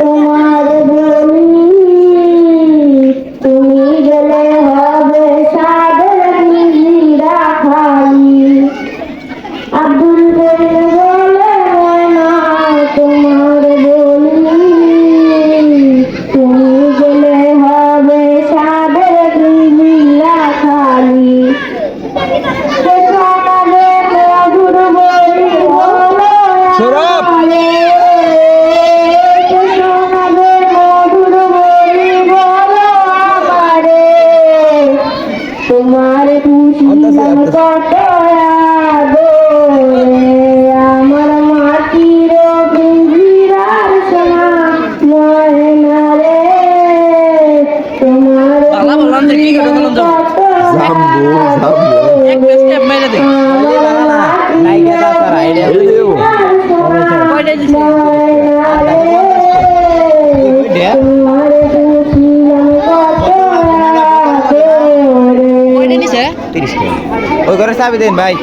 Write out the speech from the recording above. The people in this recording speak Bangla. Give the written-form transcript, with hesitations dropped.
তোমার বলি তুমি গেলে হবে সাদের নিজেরা খালি আব্দুল করিম বলে না তোমার বলি তুমি গেলে হবে সাদের নিজেরা খালি তোমার খুশিলাম কত আমার মাটির বিরার সোনা ময়না রে তোমার ওই ঘরে চাবি দেন ভাই।